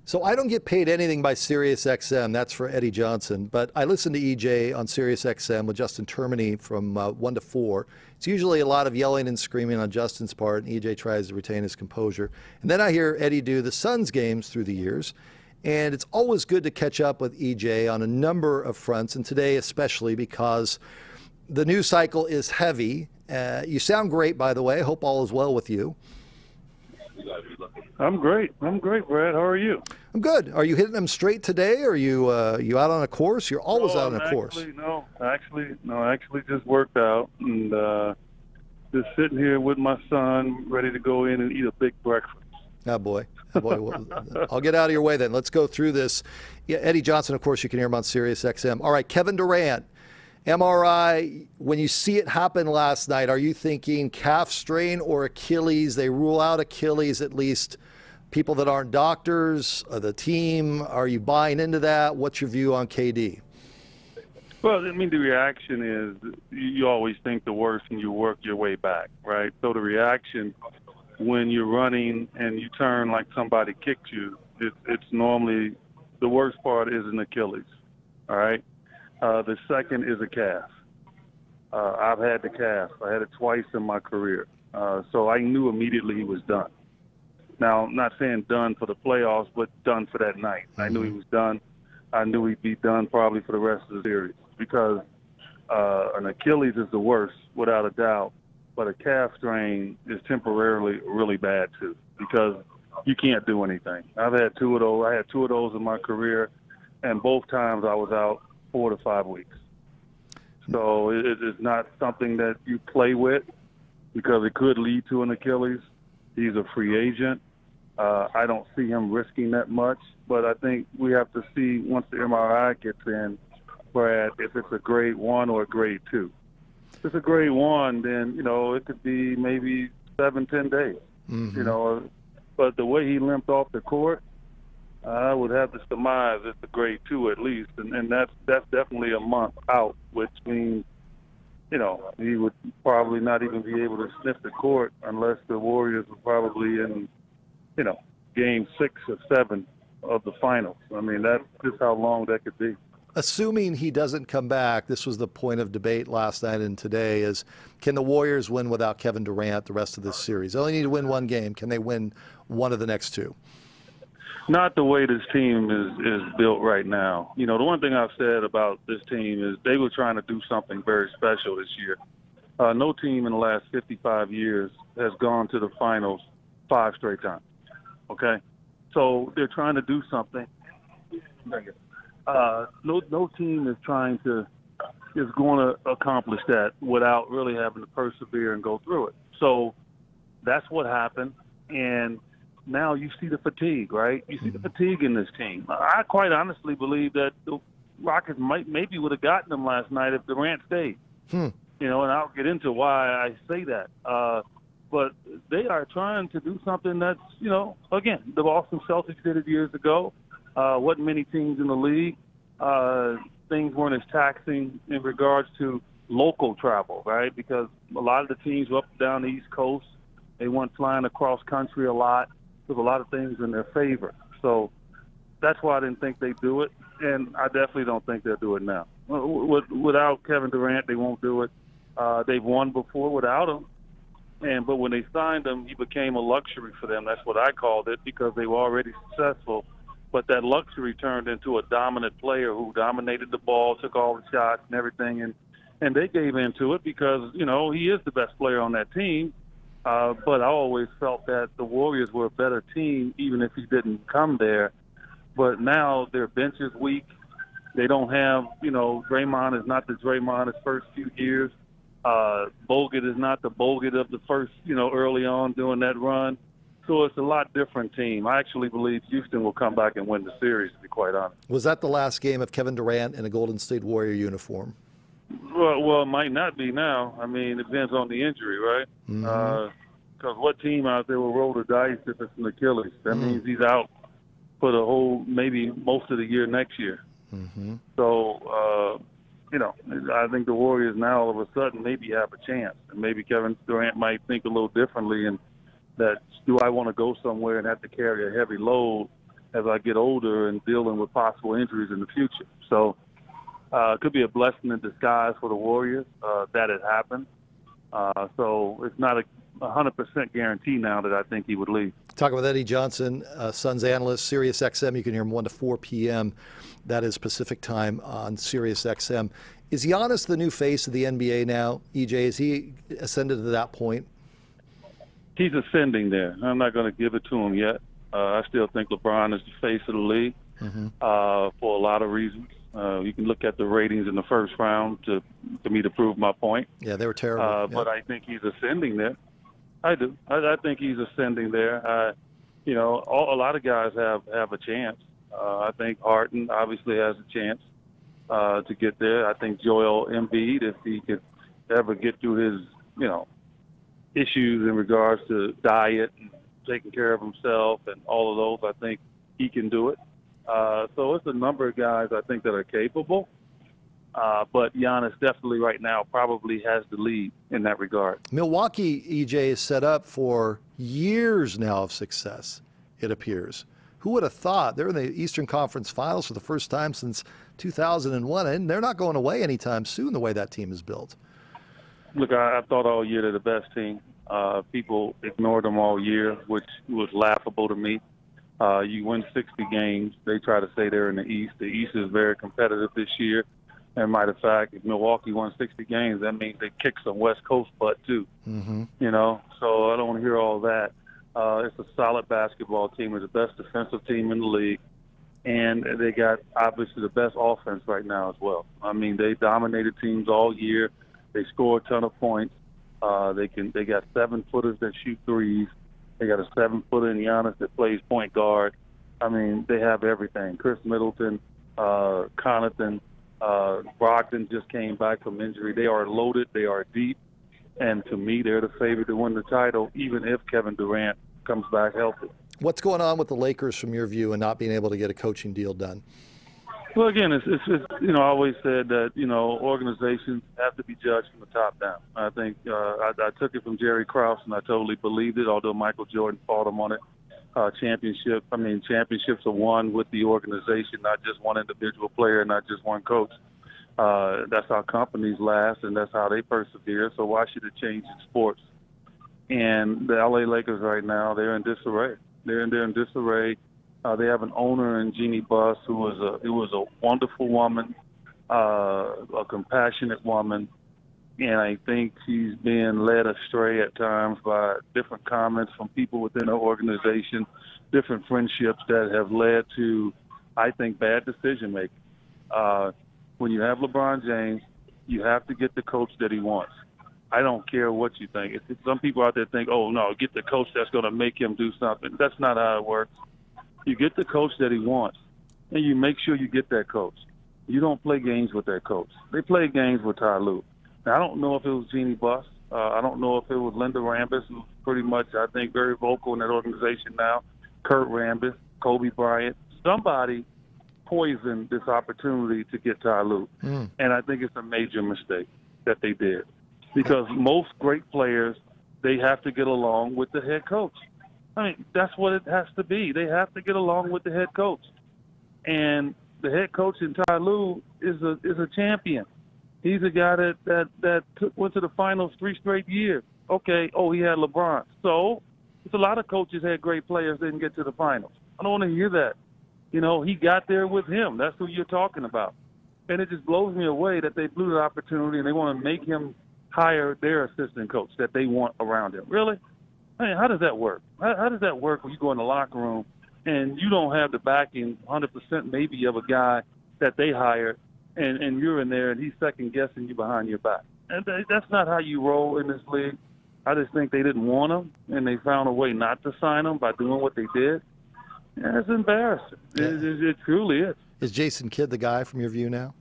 So I don't get paid anything by SiriusXM. That's for Eddie Johnson. But I listen to EJ on SiriusXM with Justin Termini from 1 to 4. It's usually a lot of yelling and screaming on Justin's part, and EJ tries to retain his composure. And then I hear Eddie do the Suns games through the years. And it's always good to catch up with EJ on a number of fronts, and today especially because the news cycle is heavy. You sound great, by the way. I hope all is well with you. I'm great. Brad. How are you? I'm good. Are you hitting them straight today, or are you out on a course? You're always out on a course. Actually, just worked out and just sitting here with my son, ready to go in and eat a big breakfast. Oh, boy. Well, I'll get out of your way then. Let's go through this. Yeah, Eddie Johnson, of course, you can hear him on SiriusXM. All right, Kevin Durant, MRI. When you see it happen last night, are you thinking calf strain or Achilles? They rule out Achilles, at least people that aren't doctors, the team. Are you buying into that? What's your view on KD? Well, I mean, the reaction is you always think the worst and you work your way back, right? So the reaction when you're running and you turn like somebody kicked you, it's normally the worst part is an Achilles, all right? The second is a calf. I've had the calf. I had it twice in my career. So I knew immediately he was done. Now, I'm not saying done for the playoffs, but done for that night. I knew he was done. I knew he'd be done probably for the rest of the series because an Achilles is the worst, without a doubt. But a calf strain is temporarily really bad, too, because you can't do anything. I've had two of those. I had two of those in my career, and both times I was out 4 to 5 weeks. So it is not something that you play with because it could lead to an Achilles. He's a free agent. I don't see him risking that much, but I think we have to see once the MRI gets in, Brad, if it's a grade 1 or a grade 2. If it's a grade 1, then, it could be maybe 7-10 days, But the way he limped off the court, I would have to surmise it's a grade 2 at least, and that's definitely a month out, which means, he would probably not even be able to sniff the court unless the Warriors were probably in, game 6 or 7 of the finals. I mean, that's just how long that could be. Assuming he doesn't come back, this was the point of debate last night and today, is can the Warriors win without Kevin Durant the rest of this series? They only need to win one game. Can they win one of the next two? Not the way this team is built right now. The one thing I've said about this team is they were trying to do something very special this year. No team in the last 55 years has gone to the finals 5 straight times, okay? So they're trying to do something. No team is going to accomplish that without really having to persevere and go through it. So that's what happened, and now you see the fatigue, right? You see the fatigue in this team. I quite honestly believe that the Rockets maybe would have gotten them last night if Durant stayed. And I'll get into why I say that. But they are trying to do something that's, again, the Boston Celtics did it years ago. Wasn't many teams in the league. Things weren't as taxing in regards to local travel, right? Because a lot of the teams were up and down the East Coast. They weren't flying across country a lot. There's a lot of things in their favor. So that's why I didn't think they'd do it, and I definitely don't think they'll do it now. Without Kevin Durant, they won't do it. They've won before without him. But when they signed him, he became a luxury for them. That's what I called it because they were already successful. But that luxury turned into a dominant player who dominated the ball, took all the shots and everything. And they gave into it because, he is the best player on that team. But I always felt that the Warriors were a better team even if he didn't come there. But now their bench is weak. They don't have, Draymond is not the Draymond his first few years. Bogut is not the Bogut of the first, early on doing that run. So it's a lot different team. I actually believe Houston will come back and win the series, to be quite honest. Was that the last game of Kevin Durant in a Golden State Warrior uniform? Well, it might not be now. I mean, it depends on the injury, right? Because what team out there will roll the dice if it's an Achilles? That means he's out for the whole, maybe most of the year next year. So, I think the Warriors now all of a sudden maybe have a chance. And maybe Kevin Durant might think a little differently and that do I want to go somewhere and have to carry a heavy load as I get older and dealing with possible injuries in the future. So it could be a blessing in disguise for the Warriors that it happened. So it's not a 100% guarantee now that I think he would leave. Talking with Eddie Johnson, Suns analyst, Sirius XM. You can hear him 1 to 4 p.m. That is Pacific time on Sirius XM. Is Giannis the new face of the NBA now, EJ? Is he ascended to that point? He's ascending there. I'm not going to give it to him yet. I still think LeBron is the face of the league for a lot of reasons. You can look at the ratings in the first round to me to prove my point. Yeah, they were terrible. But I think he's ascending there. I do. I think he's ascending there. A lot of guys have a chance. I think Harden obviously has a chance to get there. I think Joel Embiid, if he could ever get through his, issues in regards to diet and taking care of himself and all of those, I think he can do it. So it's a number of guys I think that are capable. But Giannis definitely right now probably has the lead in that regard. Milwaukee, EJ, is set up for years now of success, it appears. Who would have thought? They're in the Eastern Conference Finals for the first time since 2001, and they're not going away anytime soon the way that team is built. Look, I thought all year they're the best team. People ignored them all year, which was laughable to me. You win 60 games. They try to say they're in the East. The East is very competitive this year. And matter of fact, if Milwaukee won 60 games, that means they kick some West Coast butt too. So I don't want to hear all that. It's a solid basketball team. It's the best defensive team in the league. And they got obviously the best offense right now as well. I mean, they dominated teams all year. They score a ton of points. They got 7-footers that shoot threes. They got a 7-footer in Giannis that plays point guard. I mean, they have everything. Chris Middleton, Connaughton, Brogdon just came back from injury. They are loaded. They are deep. And to me, they're the favorite to win the title, even if Kevin Durant comes back healthy. What's going on with the Lakers from your view and not being able to get a coaching deal done? Well, again, it's I always said that, organizations have to be judged from the top down. I think I took it from Jerry Krause, and I totally believed it, although Michael Jordan fought him on it. Championships are won with the organization, not just one individual player, not just one coach. That's how companies last, and that's how they persevere. So why should it change in sports? And the LA Lakers right now, they're in disarray. They're in disarray. They have an owner in Jeannie Buss who was a wonderful woman, a compassionate woman, and I think she's being led astray at times by different comments from people within her organization, different friendships that have led to, I think, bad decision making. When you have LeBron James, you have to get the coach that he wants. I don't care what you think. Some people out there think, oh, no, get the coach that's going to make him do something. That's not how it works. You get the coach that he wants, and you make sure you get that coach. You don't play games with that coach. They play games with Ty Lue. Now, I don't know if it was Jeannie Buss. I don't know if it was Linda Rambis, who's pretty much, I think, very vocal in that organization now. Kurt Rambis, Kobe Bryant. Somebody poisoned this opportunity to get Ty Lue. And I think it's a major mistake that they did. Because most great players, they have to get along with the head coach. I mean, that's what it has to be. They have to get along with the head coach. And the head coach in Ty Lue is a champion. He's a guy that went to the finals 3 straight years. Okay, he had LeBron. So it's a lot of coaches had great players didn't get to the finals. I don't want to hear that. He got there with him. That's who you're talking about. And it just blows me away that they blew the opportunity and they want to make him hire their assistant coach that they want around him. Really? I mean, how does that work? How does that work when you go in the locker room and you don't have the backing 100% maybe of a guy that they hired and you're in there and he's second-guessing you behind your back? And that's not how you roll in this league. I just think they didn't want him, and they found a way not to sign him by doing what they did. And it's embarrassing. Yeah. It truly is. Is Jason Kidd the guy from your view now?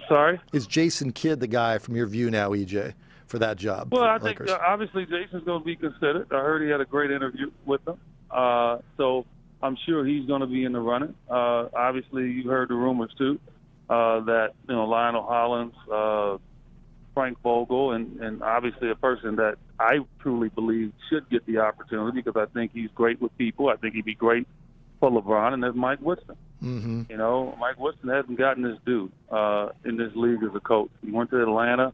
Sorry? Is Jason Kidd the guy from your view now, EJ, for that job? Well, I think obviously Jason's going to be considered. I heard he had a great interview with them. So I'm sure he's going to be in the running. Obviously, you heard the rumors, too, that Lionel Hollins, Frank Vogel, and obviously a person that I truly believe should get the opportunity because I think he's great with people. I think he'd be great for LeBron, and that's Mike Woodson. Mm-hmm. You know, Mike Woodson hasn't gotten his due in this league as a coach. He went to Atlanta,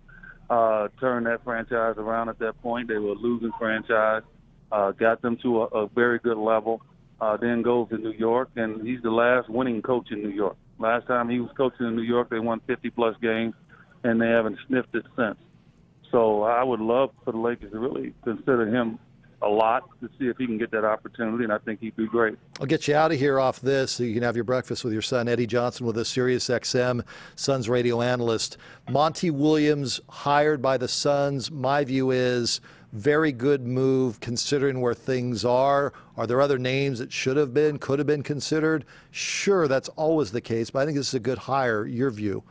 turned that franchise around at that point. They were a losing franchise, got them to a very good level, then goes to New York, and he's the last winning coach in New York. Last time he was coaching in New York, they won 50-plus games, and they haven't sniffed it since. So I would love for the Lakers to really consider him a lot to see if he can get that opportunity, and I think he'd be great. I'll get you out of here off this so you can have your breakfast with your son. Eddie Johnson with us, Sirius XM, Suns radio analyst. Monty Williams hired by the Suns. My view is very good move considering where things are. Are there other names that should have been, could have been considered? Sure, that's always the case, but I think this is a good hire. Your view?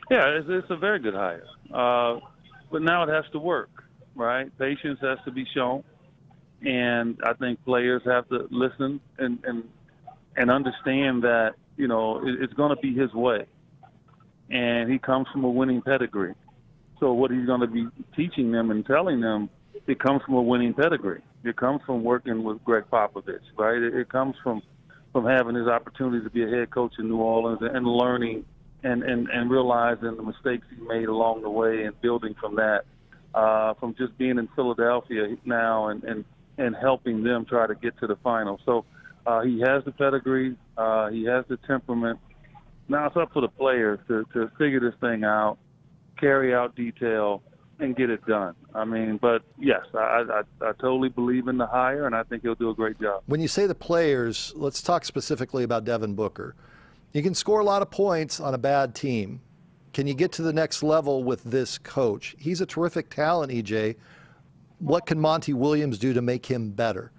Yeah, it's a very good hire. But now it has to work, right? Patience has to be shown. And I think players have to listen and understand that, you know, it's going to be his way. And he comes from a winning pedigree. So what he's going to be teaching them and telling them, it comes from a winning pedigree. It comes from working with Greg Popovich, right? It comes from having his opportunity to be a head coach in New Orleans and learning and realizing the mistakes he made along the way and building from that, from just being in Philadelphia now and helping them try to get to the final. So he has the pedigree. He has the temperament. Now it's up for the players to figure this thing out, carry out detail, and get it done. I mean, but yes, I totally believe in the hire, and I think he'll do a great job. When you say the players, let's talk specifically about Devin Booker. You can score a lot of points on a bad team. Can you get to the next level with this coach? He's a terrific talent, EJ. What can Monty Williams do to make him better?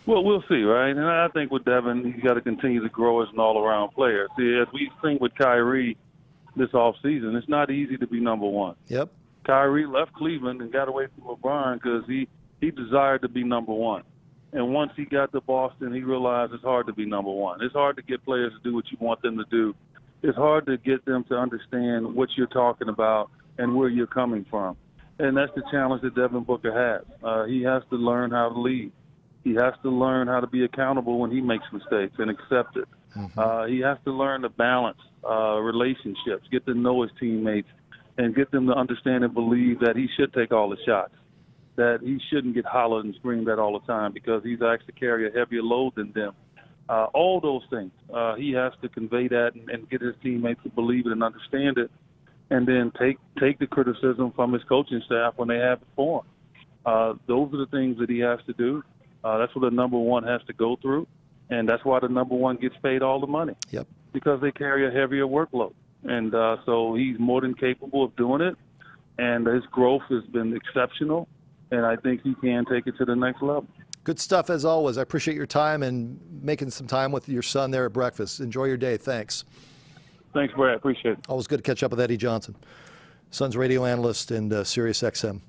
Well, we'll see, right? And I think with Devin, he's got to continue to grow as an all-around player. See, as we've seen with Kyrie this offseason, it's not easy to be number one. Yep. Kyrie left Cleveland and got away from LeBron because he desired to be number one. And once he got to Boston, he realized it's hard to be number one. It's hard to get players to do what you want them to do. It's hard to get them to understand what you're talking about and where you're coming from. And that's the challenge that Devin Booker has. He has to learn how to lead. He has to learn how to be accountable when he makes mistakes and accept it. Mm-hmm. He has to learn to balance relationships, get to know his teammates, and get them to understand and believe that he should take all the shots, that he shouldn't get hollered and screamed at all the time because he's asked to carry a heavier load than them. All those things. He has to convey that and get his teammates to believe it and understand it, and then take the criticism from his coaching staff when they have it for him. Those are the things that he has to do. That's what the number one has to go through, and that's why the number one gets paid all the money. Yep. Because they carry a heavier workload. And so he's more than capable of doing it, and his growth has been exceptional, and I think he can take it to the next level. Good stuff as always. I appreciate your time and making some time with your son there at breakfast. Enjoy your day. Thanks. Thanks, Brad. Appreciate it. Always good to catch up with Eddie Johnson, Suns radio analyst and Sirius XM.